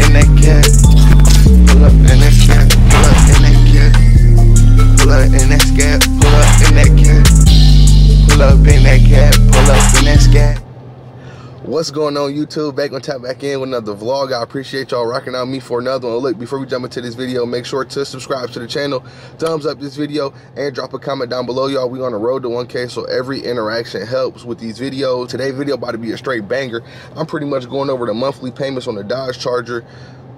in that cat. Pull up in that scat. Pull up in that cat. Pull up in that scat. Pull up in that cat. Pull up in that cat. Pull up in that scat. What's going on, YouTube? Back on Tap Back in with another vlog. I appreciate y'all rocking out me for another one. Look, before we jump into this video, make sure to subscribe to the channel, thumbs up this video, and drop a comment down below, y'all. We on the road to 1K, so every interaction helps with these videos. Today's video about to be a straight banger. I'm pretty much going over the monthly payments on the Dodge Charger,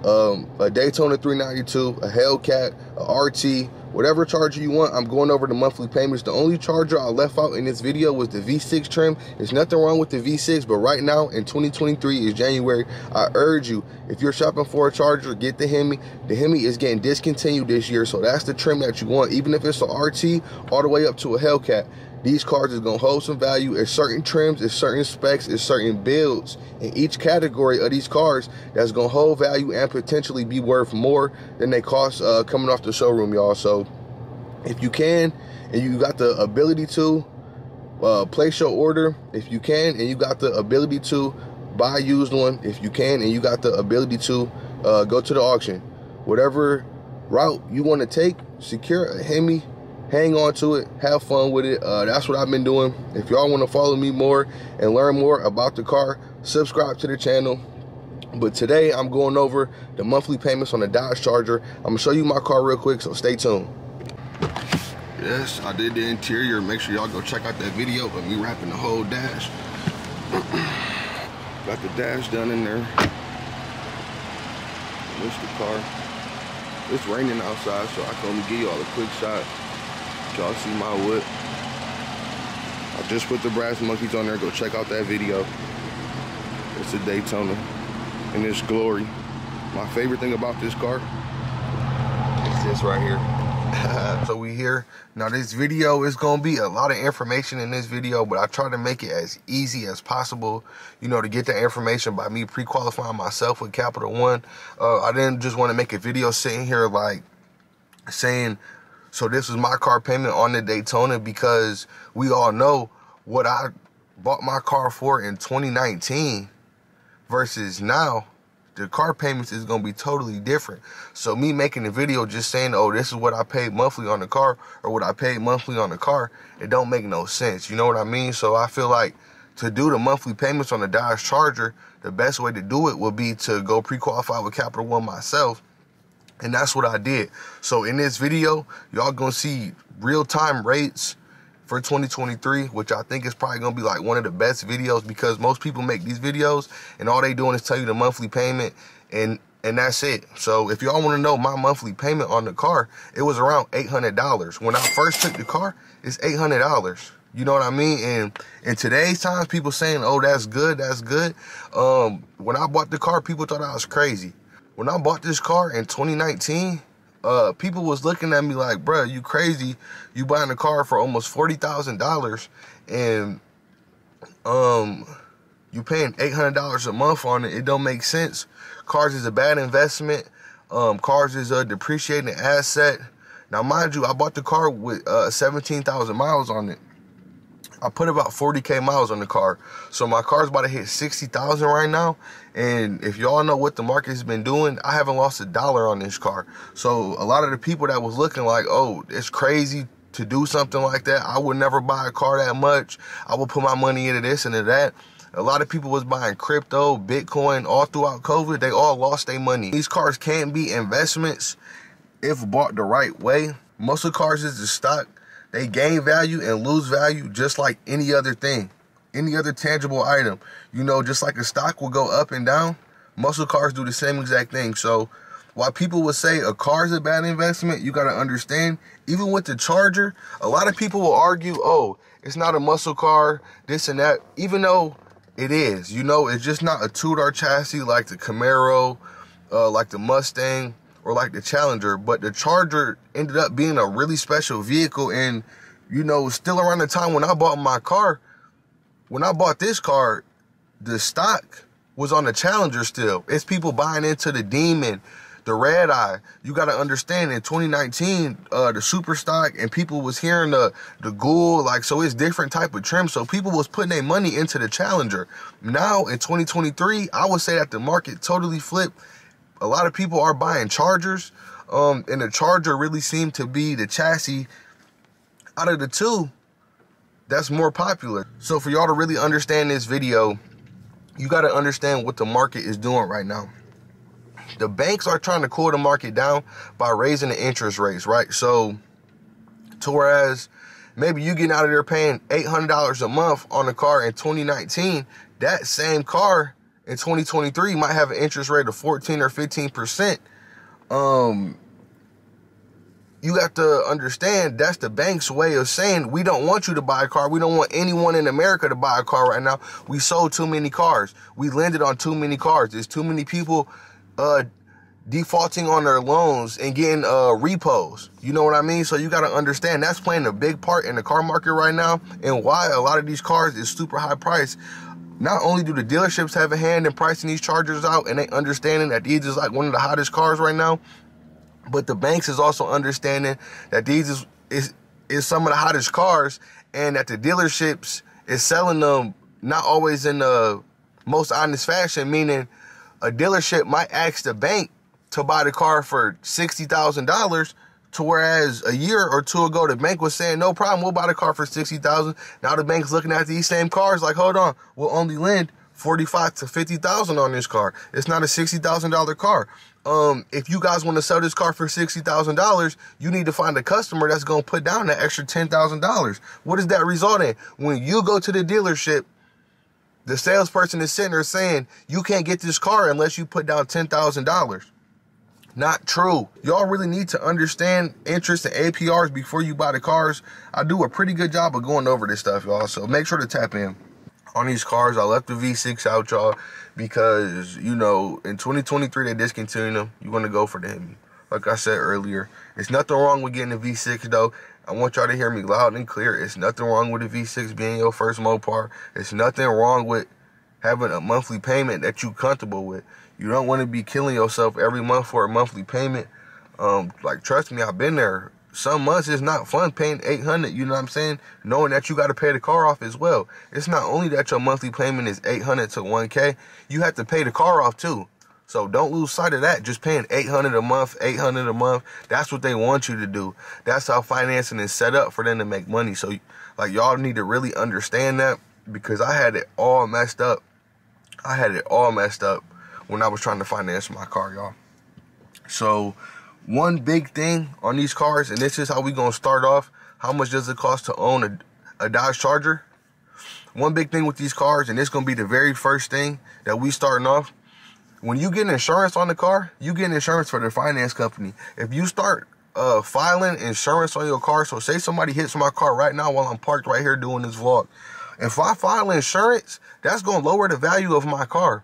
a Daytona 392, a HELLCAT, a RT, whatever charger you want. I'm going over the monthly payments. The only charger I left out in this video was the V6 trim. There's nothing wrong with the V6, but right now in 2023 is January. I urge you, if you're shopping for a charger, get the HEMI. The HEMI is getting discontinued this year, so that's the trim that you want. Even if it's a RT all the way up to a HELLCAT, these cars is gonna hold some value. It's certain trims, it's certain specs, it's certain builds in each category of these cars that's gonna hold value and potentially be worth more than they cost coming off the showroom, y'all. So if you can and you got the ability to place your order, if you can and you got the ability to buy a used one, if you can and you got the ability to go to the auction, whatever route you want to take, secure a HEMI, hang on to it, have fun with it. That's what I've been doing. If y'all want to follow me more and learn more about the car, subscribe to the channel. But today I'm going over the monthly payments on the Dodge Charger. I'm gonna show you my car real quick, so stay tuned. Yes, I did the interior. Make sure y'all go check out that video of me wrapping the whole dash. Got the dash done in there. This the car. It's raining outside, so I can only give y'all a quick shot. Y'all see my whip. I just put the brass monkeys on there. Go check out that video. It's a Daytona in its glory. My favorite thing about this car is this right here. So we here. Now this video is gonna be a lot of information in this video, but I try to make it as easy as possible, you know, to get the information by me pre-qualifying myself with Capital One. I didn't just want to make a video sitting here like saying, so this is my car payment on the Daytona, because we all know what I bought my car for in 2019 versus now. The car payments is going to be totally different. So me making a video just saying, oh, this is what I paid monthly on the car or what I paid monthly on the car, it don't make no sense. You know what I mean? So I feel like to do the monthly payments on the Dodge Charger, the best way to do it would be to go pre-qualify with Capital One myself. And that's what I did. So in this video, y'all gonna see real-time rates for 2023, which I think is probably gonna be like one of the best videos, because most people make these videos and all they doing is tell you the monthly payment and that's it. So if y'all wanna know my monthly payment on the car, it was around $800. When I first took the car, it's $800. You know what I mean? And in today's times, people saying, oh, that's good, that's good. When I bought the car, people thought I was crazy. When I bought this car in 2019, people was looking at me like, bruh, you crazy. You buying a car for almost $40,000 and you paying $800 a month on it. It don't make sense. Cars is a bad investment. Cars is a depreciating asset. Now, mind you, I bought the car with 17,000 miles on it. I put about 40K miles on the car. So my car's about to hit 60,000 right now. And if y'all know what the market has been doing, I haven't lost $1 on this car. So a lot of the people that was looking like, oh, it's crazy to do something like that, I would never buy a car that much, I would put my money into this and into that. A lot of people was buying crypto, Bitcoin, all throughout COVID. They all lost their money. These cars can't be investments if bought the right way. Most of the cars is the stock. They gain value and lose value just like any other thing, any other tangible item. You know, just like a stock will go up and down, muscle cars do the same exact thing. So while people would say a car is a bad investment, you got to understand, even with the Charger, a lot of people will argue, oh, it's not a muscle car, this and that, even though it is. You know, it's just not a two-door chassis like the Camaro, like the Mustang, or like the Challenger. But the Charger ended up being a really special vehicle. And, you know, still around the time when I bought my car, when I bought this car, the stock was on the Challenger still. It's people buying into the Demon, the Red Eye. You got to understand, in 2019, the super stock, and people was hearing the Ghoul, like, so it's different type of trim. So people was putting their money into the Challenger. Now in 2023, I would say that the market totally flipped. a lot of people are buying Chargers, and the Charger really seemed to be the chassis out of the two that's more popular. So for y'all to really understand this video, you got to understand what the market is doing right now. The banks are trying to cool the market down by raising the interest rates, right? So to whereas maybe you getting out of there paying $800 a month on a car in 2019, that same car in 2023 might have an interest rate of 14 or 15%. You have to understand that's the bank's way of saying, we don't want you to buy a car. We don't want anyone in America to buy a car right now. We sold too many cars. We lended on too many cars. There's too many people defaulting on their loans and getting repos. You know what I mean? So you got to understand that's playing a big part in the car market right now, and why a lot of these cars is super high priced. Not only do the dealerships have a hand in pricing these Chargers out, and they understanding that these is like one of the hottest cars right now, but the banks is also understanding that these is some of the hottest cars, and that the dealerships is selling them not always in the most honest fashion, meaning a dealership might ask the bank to buy the car for $60,000, to whereas a year or two ago the bank was saying, no problem, we'll buy the car for $60,000. Now the bank's looking at these same cars like, hold on, we'll only lend $45,000 to $50,000 on this car. It's not a $60,000 car. If you guys want to sell this car for $60,000, you need to find a customer that's going to put down that extra $10,000. What does that result in? When you go to the dealership, the salesperson is sitting there saying, you can't get this car unless you put down $10,000. Not true. Y'all really need to understand interest and APRs before you buy the cars. I do a pretty good job of going over this stuff, y'all. So make sure to tap in on these cars. I left the V6 out, y'all, because, you know, in 2023, they discontinued them. You want to go for the HEMI. Like I said earlier, it's nothing wrong with getting a V6, though. I want y'all to hear me loud and clear. It's nothing wrong with a V6 being your first Mopar. It's nothing wrong with having a monthly payment that you're comfortable with. You don't want to be killing yourself every month for a monthly payment. Like, trust me, I've been there. Some months it's not fun paying $800, you know what I'm saying? Knowing that you got to pay the car off as well. It's not only that your monthly payment is $800 to $1K, you have to pay the car off too. So don't lose sight of that. Just paying $800 a month, $800 a month, that's what they want you to do. That's how financing is set up for them to make money. So, like, y'all need to really understand that, because I had it all messed up. I had it all messed up when I was trying to finance my car, y'all. So one big thing on these cars, and this is how we gonna start off, how much does it cost to own a Dodge Charger? One big thing with these cars, and it's gonna be the very first thing that we starting off, when you get insurance on the car, you get insurance for the finance company. If you start filing insurance on your car, so say somebody hits my car right now while I'm parked right here doing this vlog, if I file insurance, that's gonna lower the value of my car.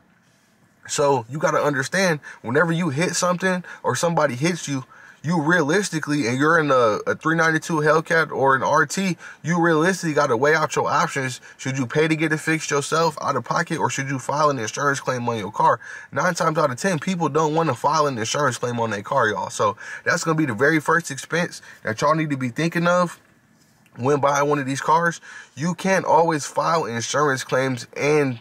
So you got to understand, whenever you hit something or somebody hits you, you realistically, and you're in a 392 Hellcat or an RT, you realistically got to weigh out your options. Should you pay to get it fixed yourself out of pocket, or should you file an insurance claim on your car? 9 times out of 10, people don't want to file an insurance claim on their car, y'all. So that's going to be the very first expense that y'all need to be thinking of when buying one of these cars. You can't always file insurance claims and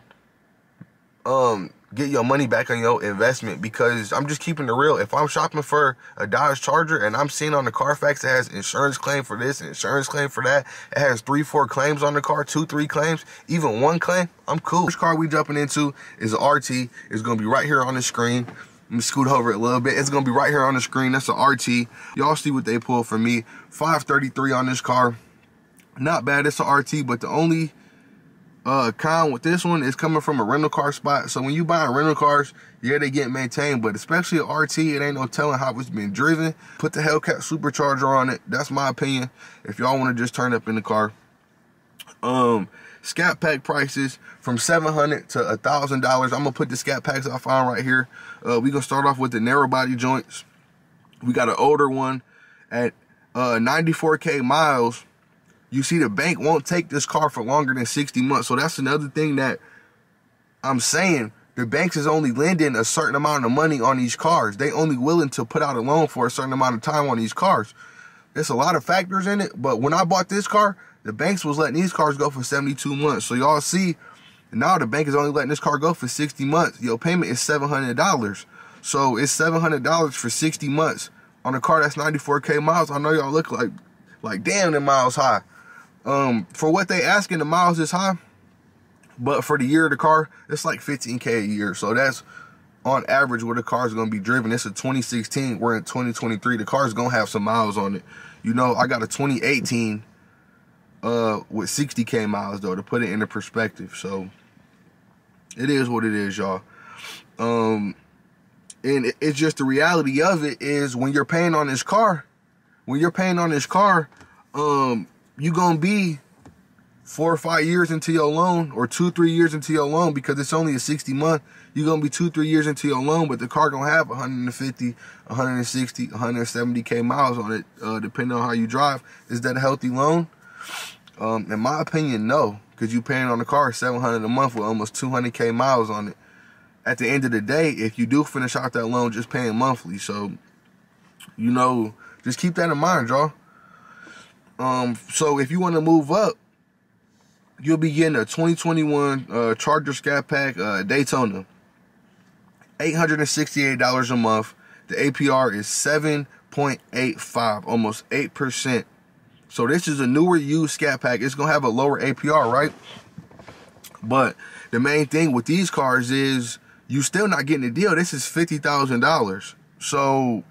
get your money back on your investment, because I'm just keeping it real. If I'm shopping for a Dodge Charger and I'm seeing on the Carfax it has insurance claim for this, insurance claim for that, it has 3-4 claims on the car, 2-3 claims, even 1 claim, I'm cool. This car we jumping into is an RT. It's going to be right here on the screen. Let me scoot over it a little bit. It's going to be right here on the screen. That's an RT. Y'all see what they pulled for me. 533 on this car. Not bad. It's an RT, but the only con with this one is coming from a rental car spot. So when you buy rental cars, yeah, they get maintained, but especially an RT, it ain't no telling how it's been driven. Put the Hellcat supercharger on it. That's my opinion. If y'all want to just turn up in the car. Scat pack prices from $700 to $1,000. I'm gonna put the scat packs I found right here. We gonna start off with the narrow body joints. We got an older one at 94K miles. You see, the bank won't take this car for longer than 60 months. So that's another thing that I'm saying. The banks is only lending a certain amount of money on these cars. They only willing to put out a loan for a certain amount of time on these cars. There's a lot of factors in it. But when I bought this car, the banks was letting these cars go for 72 months. So y'all see, now the bank is only letting this car go for 60 months. Your payment is $700. So it's $700 for 60 months on a car that's 94K miles. I know y'all look like damn, the miles high. For what they asking, the miles is high, but for the year of the car, it's like 15K a year. So that's on average what the car is going to be driven. It's a 2016. We're in 2023. The car is going to have some miles on it. You know, I got a 2018 with 60K miles, though, to put it into perspective. So it is what it is, y'all. And it's just the reality of it is when you're paying on this car, you're going to be 4 or 5 years into your loan, or 2-3 years into your loan, because it's only a 60 month. You're going to be 2-3 years into your loan, but the car going to have 150, 160, 170K miles on it, depending on how you drive. Is that a healthy loan? In my opinion, no, because you're paying on the car $700 a month with almost 200K miles on it. At the end of the day, if you do finish out that loan, just paying monthly. So, you know, just keep that in mind, y'all. So if you want to move up, you'll be getting a 2021 Charger Scat Pack Daytona. $868 a month. The APR is 7.85, almost 8%. So this is a newer used Scat Pack. It's going to have a lower APR, right? But the main thing with these cars is you still not getting a deal. This is $50,000. So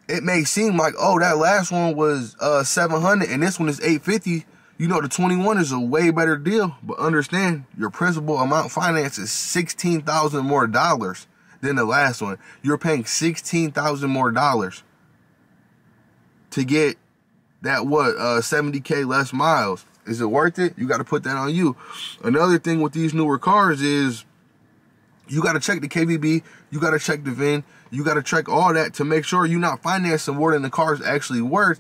it may seem like, oh, that last one was $700 and this one is $850. You know, the 21 is a way better deal, but understand your principal amount finance is $16,000 more dollars than the last one. You're paying $16,000 more dollars to get that 70K less miles. Is it worth it? You got to put that on you. Another thing with these newer cars is you got to check the KBB, you got to check the VIN, you got to check all that to make sure you're not financing more than the car's actually worth.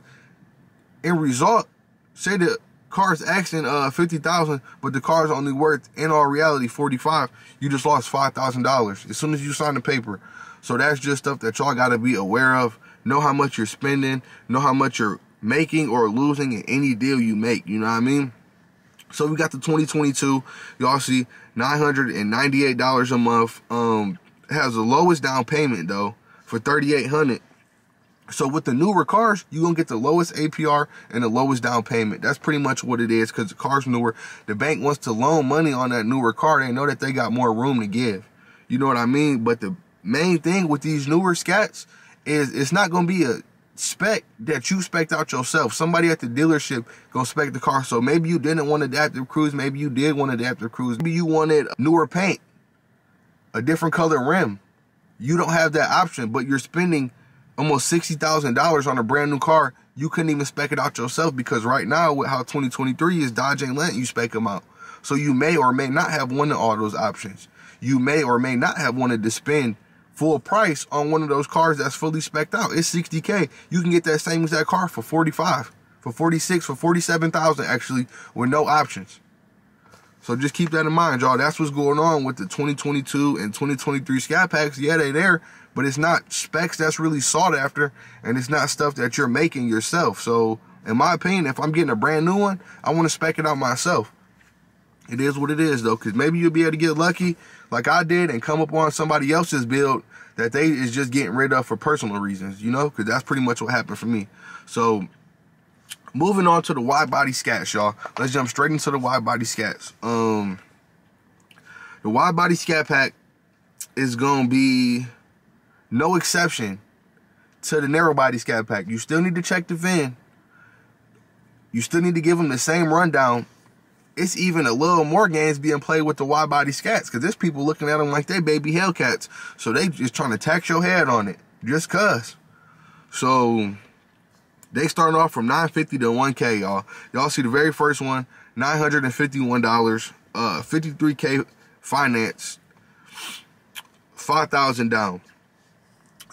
In result, say the car's asking $50,000, but the car's only worth, in all reality, $45,000. You just lost $5,000 as soon as you sign the paper. So that's just stuff that y'all got to be aware of. Know how much you're spending, know how much you're making or losing in any deal you make. You know what I mean? So we got the 2022. Y'all see $998 a month. Has the lowest down payment though for $3,800. So with the newer cars, you're going to get the lowest APR and the lowest down payment. That's pretty much what it is, because the car's newer. The bank wants to loan money on that newer car. They know that they got more room to give. You know what I mean? But the main thing with these newer Scats is it's not going to be a spec that you spec out yourself. Somebody at the dealership going to spec the car. So maybe you didn't want adaptive cruise. Maybe you did want adaptive cruise. Maybe you wanted newer paint, a different color rim. You don't have that option, but you're spending almost $60,000 on a brand new car. You couldn't even spec it out yourself, because right now with how 2023 is, Dodge ain't letting you spec them out. So you may or may not have wanted all those options. You may or may not have wanted to spend full price on one of those cars that's fully spec'd out. It's $60K. You can get that same exact car for $45,000, for $46,000, for $47,000 actually, with no options. So just keep that in mind, y'all. That's what's going on with the 2022 and 2023 Scat Packs. Yeah, they there, but it's not specs that's really sought after, and it's not stuff that you're making yourself. So in my opinion, if I'm getting a brand new one, I want to spec it out myself. It is what it is, though, because maybe you'll be able to get lucky like I did and come up on somebody else's build that they is just getting rid of for personal reasons, you know, because that's pretty much what happened for me. So moving on to the wide body Scats, y'all. Let's jump straight into the wide body Scats. The wide body Scat Pack is going to be no exception to the narrow body Scat Pack. You still need to check the VIN. You still need to give them the same rundown. It's even a little more games being played with the wide body Scats, because there's people looking at them like they baby HELLCATs. So they just trying to tax your head on it just cuz. So they starting off from $950 to $1K, y'all. Y'all see the very first one, $951, 53K finance, 5,000 down.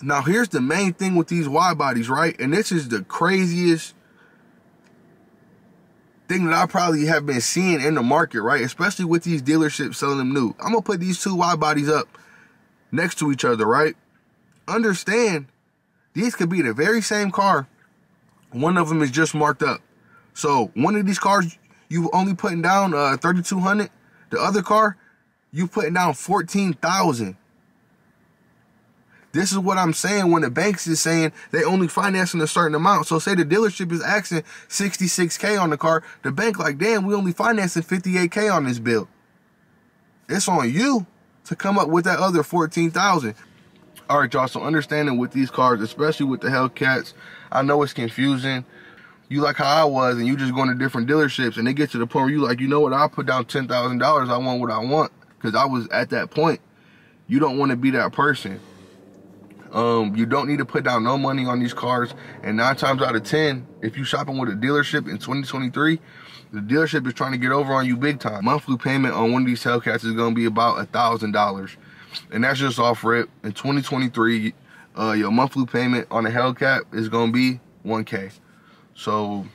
Now here's the main thing with these wide bodies, right? And this is the craziest thing that I probably have been seeing in the market, right? Especially with these dealerships selling them new. I'm gonna put these two wide bodies up next to each other, right? Understand, these could be the very same car. One of them is just marked up. So one of these cars, you only putting down $3,200. The other car, you putting down $14,000. This is what I'm saying when the banks is saying they only financing a certain amount. So say the dealership is asking 66K on the car. The bank like, damn, we only financing 58K on this bill. It's on you to come up with that other 14,000. All right, y'all, so understanding with these cars, especially with the HELLCATs, I know it's confusing. You like how I was, and you just going to different dealerships, and they get to the point where you like, you know what, I'll put down $10,000. I want what I want, because I was at that point. You don't want to be that person. You don't need to put down no money on these cars, and 9 times out of 10, if you shopping with a dealership in 2023, the dealership is trying to get over on you big time. Monthly payment on one of these HELLCATs is going to be about $1,000, and that's just off rip. In 2023, your monthly payment on a HELLCAT is going to be $1K. So,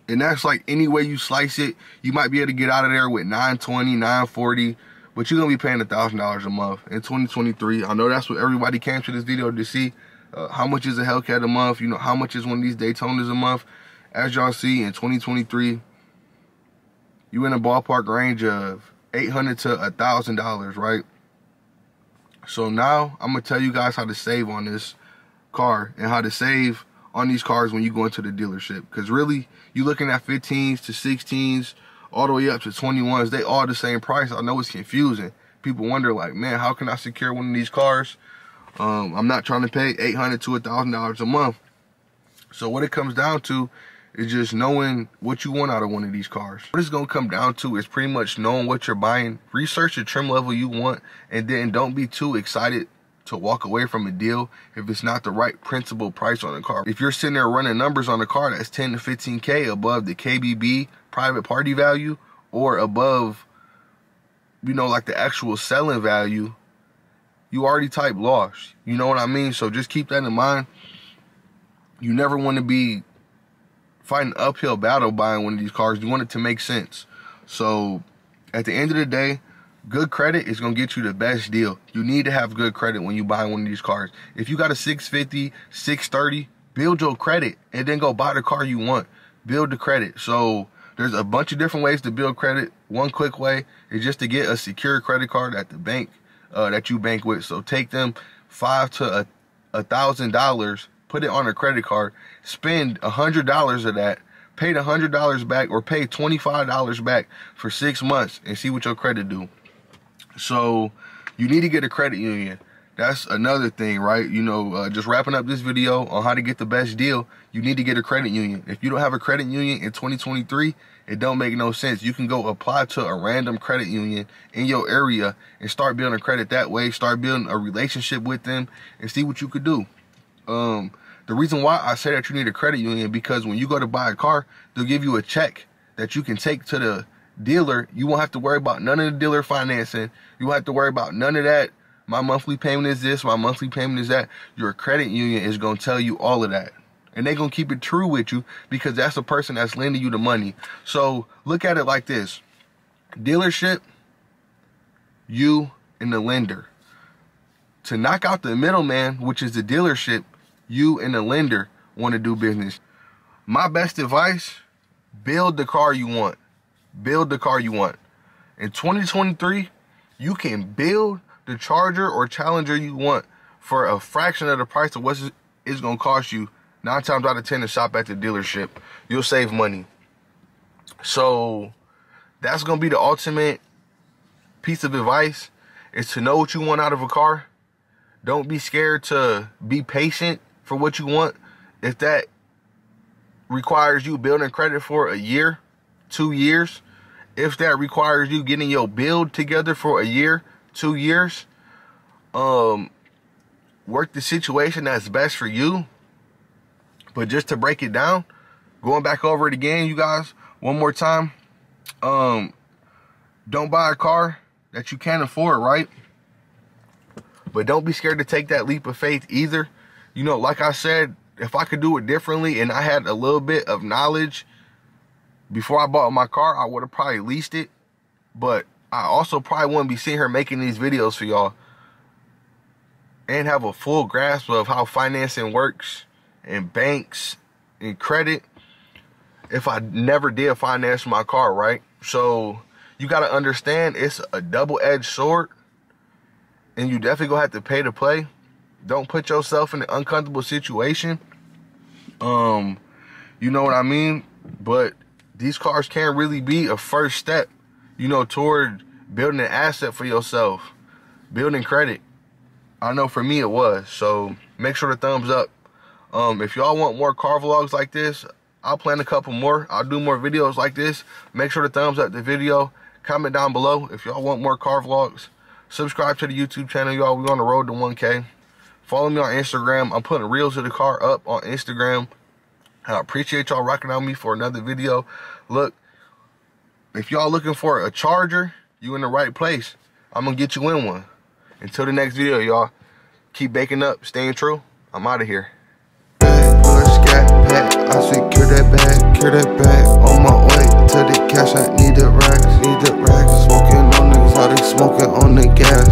and that's like any way you slice it, you might be able to get out of there with $920, $940, but you're gonna be paying $1,000 a month in 2023. I know that's what everybody came to this video to see. How much is a HELLCAT a month? You know, how much is one of these Daytonas a month? As y'all see, in 2023, you in a ballpark range of $800 to $1,000, right? So now I'm gonna tell you guys how to save on this car and how to save on these cars when you go into the dealership, because really you looking at 15s to 16s all the way up to 21s. They all the same price. I know it's confusing. People wonder like, man, how can I secure one of these cars? I'm not trying to pay $800 to $1,000 a month. So what it comes down to is just knowing what you want out of one of these cars. What it's gonna come down to is pretty much knowing what you're buying. Research the trim level you want, and then don't be too excited to walk away from a deal if it's not the right principal price on the car. If you're sitting there running numbers on the car that's 10 to 15K above the KBB private party value, or above, you know, like the actual selling value, you already type loss. You know what I mean? So just keep that in mind. You never want to be fighting an uphill battle buying one of these cars. You want it to make sense. So at the end of the day, good credit is going to get you the best deal. You need to have good credit when you buy one of these cars. If you got a 650, 630, build your credit and then go buy the car you want. Build the credit. So there's a bunch of different ways to build credit. One quick way is just to get a secure credit card at the bank that you bank with. So take them $500 to $1,000, put it on a credit card, spend $100 of that, pay the $100 back, or pay $25 back for 6 months and see what your credit do. So you need to get a credit union. That's another thing, right? You know, just wrapping up this video on how to get the best deal, you need to get a credit union. If you don't have a credit union in 2023, it don't make no sense. You can go apply to a random credit union in your area and start building credit that way. Start building a relationship with them and see what you could do. The reason why I say that you need a credit union, because when you go to buy a car, they'll give you a check that you can take to the dealer. You won't have to worry about none of the dealer financing. You won't have to worry about none of that. My monthly payment is this, my monthly payment is that. Your credit union is going to tell you all of that. And they're going to keep it true with you, because that's the person that's lending you the money. So look at it like this. Dealership, you and the lender. To knock out the middleman, which is the dealership, you and the lender want to do business. My best advice, build the car you want. Build the car you want. In 2023, you can build the Charger or Challenger you want for a fraction of the price of what it's going to cost you 9 times out of 10 to shop at the dealership. You'll save money. So that's going to be the ultimate piece of advice, is to know what you want out of a car. Don't be scared to be patient for what you want. If that requires you building credit for a year, 2 years, if that requires you getting your build together for a year, 2 years, work the situation that's best for you. But just to break it down, going back over it again, you guys, one more time, don't buy a car that you can't afford, right? But don't be scared to take that leap of faith either. You know, like I said, if I could do it differently and I had a little bit of knowledge before I bought my car, I would have probably leased it. But I also probably wouldn't be sitting here making these videos for y'all and have a full grasp of how financing works and banks and credit if I never did finance my car, right? So you got to understand, it's a double-edged sword, and you definitely gonna have to pay to play. Don't put yourself in an uncomfortable situation. You know what I mean? But these cars can't really be a first step, you know, toward building an asset for yourself, building credit. I know for me it was. So make sure to thumbs up. If y'all want more car vlogs like this, I'll plan a couple more. I'll do more videos like this. Make sure to thumbs up the video. Comment down below if y'all want more car vlogs. Subscribe to the YouTube channel, y'all. We're on the road to 1K. Follow me on Instagram. I'm putting reels of the car up on Instagram. And I appreciate y'all rocking out with me for another video. Look, if y'all looking for a charger, you in the right place. I'm going to get you in one. Until the next video, y'all. Keep baking up, staying true. I'm out of here. Pull a SCATPACK, I secure that bag, on my way to the cash, I need the racks, smoking on niggas, how they smoking on the gas,